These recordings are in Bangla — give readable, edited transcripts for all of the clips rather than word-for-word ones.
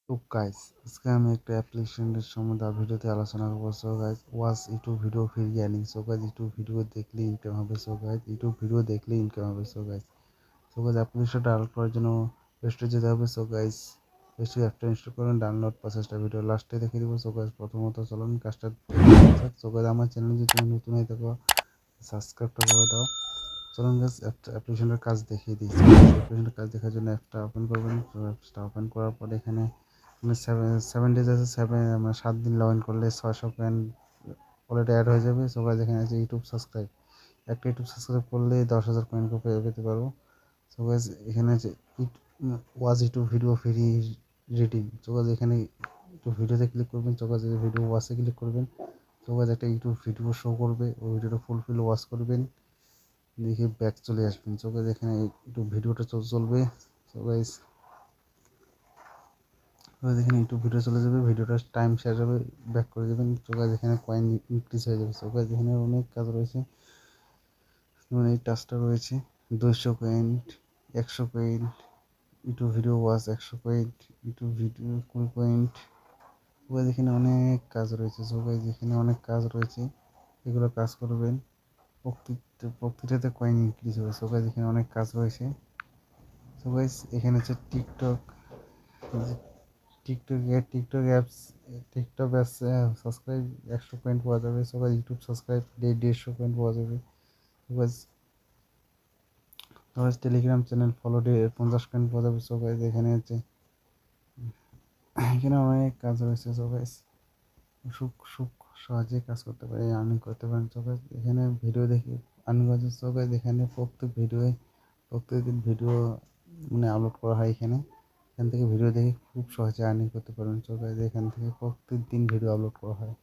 তো গাইস, আজকে আমি একটা অ্যাপ্লিকেশনের সম্বন্ধে ভিডিওতে আলোচনা করবো। So guys, watch YouTube video free earning. So guys, YouTube video দেখলে ইনকাম হবে। সো গাইস, ইউটিউব ভিডিও দেখলে ইনকাম হবে। সো গাইস অ্যাপ্লিকেশনটা ডাউনলোড করার জন্য প্লে স্টোরে যেতে হবে। সো গাইস, প্লে স্টোরে অ্যাপটা ইনস্টল করুন, ডাউনলোড প্রসেসটা ভিডিও লাস্টে দেখিয়ে দেবো। সো গাইস, প্রথমত চলুন কাজটা দেখে নেওয়া যাক। সো গাইস, আমার চ্যানেল যদি তুমি নতুন হয়ে থাকো, সাবস্ক্রাইবটা করে দাও। চলুন গাইস, অ্যাপ্লিকেশনের কাজ দেখিয়ে দিই। অ্যাপ্লিকেশনের কাজ দেখার জন্য অ্যাপটা ওপেন করবেন। তো অ্যাপটা ওপেন করার পরে এখানে সেভেন ডেজ আছে। মানে 7 দিন লগ ইন করলে 600 কয়েন অলরেডি অ্যাড হয়ে যাবে। সবাই যেখানে আছে ইউটিউব সাবস্ক্রাইব, একটা ইউটিউব সাবস্ক্রাইব করলে 10,000 কয়েন পেতে পারবো। সো গাইস, এখানে আছে watch YouTube video free reading. So guys, এখানে ইউটিউব ভিডিওতে ক্লিক করবেন। সো গাইস, ভিডিও ওয়াচে ক্লিক করবেন। সো গাইস, একটা ইউটিউব ভিডিও শো করবে, ওই ভিডিওটা ফুলফিল ওয়াচ করবেন, দেখে ব্যাক চলে আসবেন। সো গাইস, এখানে একটু ভিডিওটা চলবে। সো গাইস, এখানে ইউটিউব ভিডিও চলে যাবে, ভিডিওটা টাইম শেষ হবে, ব্যাক করে দেবেন। সো গাইস, এখানে কয়েন ইনক্রিজ হয়ে যাবে। সো গাইস, এখানে অনেক কাজ রয়েছে, যেমন এই টাস্কটা রয়েছে 200 coin, 100 coin, YouTube video watch 100 coin, YouTube video 20 point. So guys, এখানে অনেক কাজ রয়েছে। সো গাইস, এখানে অনেক কাজ রয়েছে, এগুলো কাজ করবেন, প্রতিটাতে কয়েন ইনক্রিজ হবে। সো গাইস, এখানে অনেক কাজ রয়েছে। সো গাইস, এখানে হচ্ছে TikTok, TikTok apps subscribe 100 coin পাওয়া যাবে। সবাই ইউটিউব সাবস্ক্রাইব 150 কয়েন পাওয়া যাবে। সবাই সবাই টেলিগ্রাম চ্যানেল ফলো 50 কয়েন পাওয়া যাবে। সবাই এখানে হচ্ছে, এখানে অনেক কাজ রয়েছে। সবাই সুখ সুখ সহজে কাজ করতে পারে, আর্নিং করতে পারেন। সবাই এখানে ভিডিও দেখে আর্নিং করছে। সবাই এখানে প্রত্যেকদিন ভিডিও মানে আপলোড করা হয়। এখান থেকে ভিডিও দেখে খুব সহজে আর্নিং করতে পারবেন। সো গাইস, এখান থেকে প্রত্যেকদিন ভিডিও আপলোড করা হয়।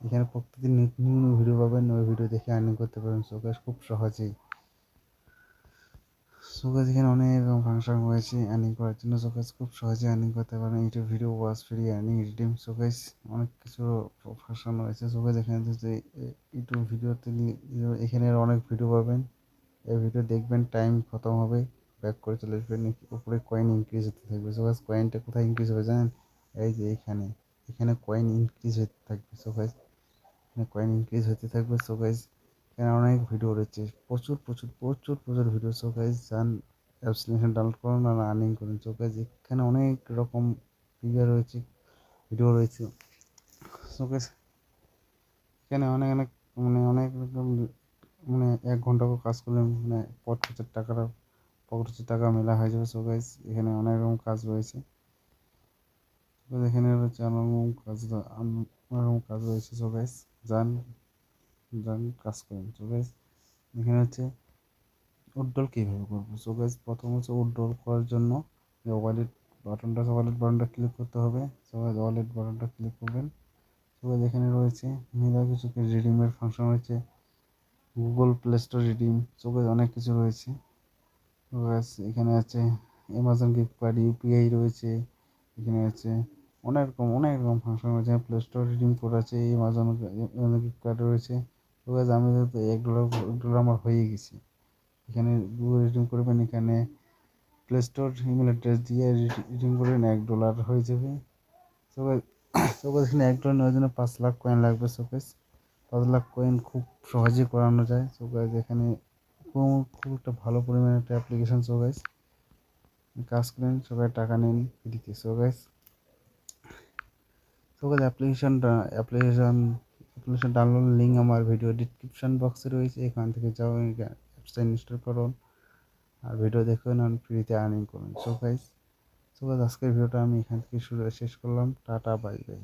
এখানে প্রত্যেকদিন নিউ নিউ ভিডিও পাবেন, ওই ভিডিও দেখে আর্নিং করতে পারবেন। সো গাইস, খুব সহজেই। সো গাইস, এখানে অনেক রকম ফাংশন রয়েছে আর্নিং করার জন্য। সো গাইস, খুব সহজে আর্নিং করতে পারেন। YouTube video watch free earning redeem. So guys, অনেক কিছু ফাংশন রয়েছে। সো গাইস, এখানে যে ইউটিউব ভিডিওতে এখানে অনেক ভিডিও পাবেন, এই ভিডিও দেখবেন, টাইম খতম হবে, ব্যাক করে চলে আসবেন, উপরে কয়েন ইনক্রিজ হতে থাকবে। সো গাইস, কয়েনটা কোথায় ইনক্রিজ হবে জানেন? এই যে এখানে, এখানে কয়েন ইনক্রিজ হতে থাকবে। সো গাইস, এখানে কয়েন ইনক্রিজ হতে থাকবে। সো গাইস, এখানে অনেক ভিডিও রয়েছে, প্রচুর প্রচুর প্রচুর প্রচুর ভিডিও। সো গাইস, যান অ্যাপ্লিকেশন ডাউনলোড করুন আর আর্নিং করুন। সো গাইস, এখানে অনেক রকম রয়েছে, ভিডিও রয়েছে। সো গাইস, এখানে অনেক অনেক অনেক রকম, 1 ঘন্টা করে কাজ করলে পকেট হাজার টাকা মেলা হয়ে যাবে। সো গাইস, এখানে অনেক রকম কাজ রয়েছে। তো এখানে হচ্ছে অনেক রকম কাজ রয়েছে। সো গাইস, যান যান কাজ করেন। সো গাইস, এখানে হচ্ছে উইথড্রল কীভাবে করবো। সো গাইস, প্রথম হচ্ছে উইথড্রল করার জন্য যে ওয়ালেট বাটনটা ক্লিক করতে হবে। সো গাইস, ওয়ালেট বাটনটা ক্লিক করবেন। সো গাইস, এখানে রয়েছে মেলা কিছু রিডিমের ফাংশন রয়েছে, Google play store redeem. So guys, অনেক কিছু রয়েছে। সো গাইস, এখানে আছে অ্যামাজন গিফট কার্ড, ইউপিআই রয়েছে। এখানে আছে অনেক রকম ফাংশন রয়েছে। প্লে স্টোর রিডিম কোড আছে, অ্যামাজন গিফট কার্ড রয়েছে। তো গাইস, আমি যেহেতু $1 আমার হয়ে গেছে, এখানে গুগল রিডিম করবেন। এখানে প্লে স্টোর ইমেল অ্যাড্রেস দিয়ে রিডিম করবেন, $1 হয়ে যাবে। সো গাইস, এখানে $1 নেওয়ার জন্য 5 লাখ কয়েন লাগবে। সো গাইস, 5 লাখ কয়েন খুব সহজে করানো যায়। সো গাইস, এখানে খুব একটা ভালো পরিমাণে একটা অ্যাপ্লিকেশন। সো গাইস, কাজ করেন, সবাই টাকা নেন ফ্রিতে। So guys, application download link আমার ভিডিও ডিসক্রিপশন বক্সে রয়েছে, এখান থেকে যাও, অ্যাপসটা ইনস্টল করুন আর ভিডিও দেখুন আর ফ্রিতে আর্নিং করুন। সো গাইস, আজকের ভিডিওটা আমি এখান থেকে শেষ করলাম। Tata, bye bye.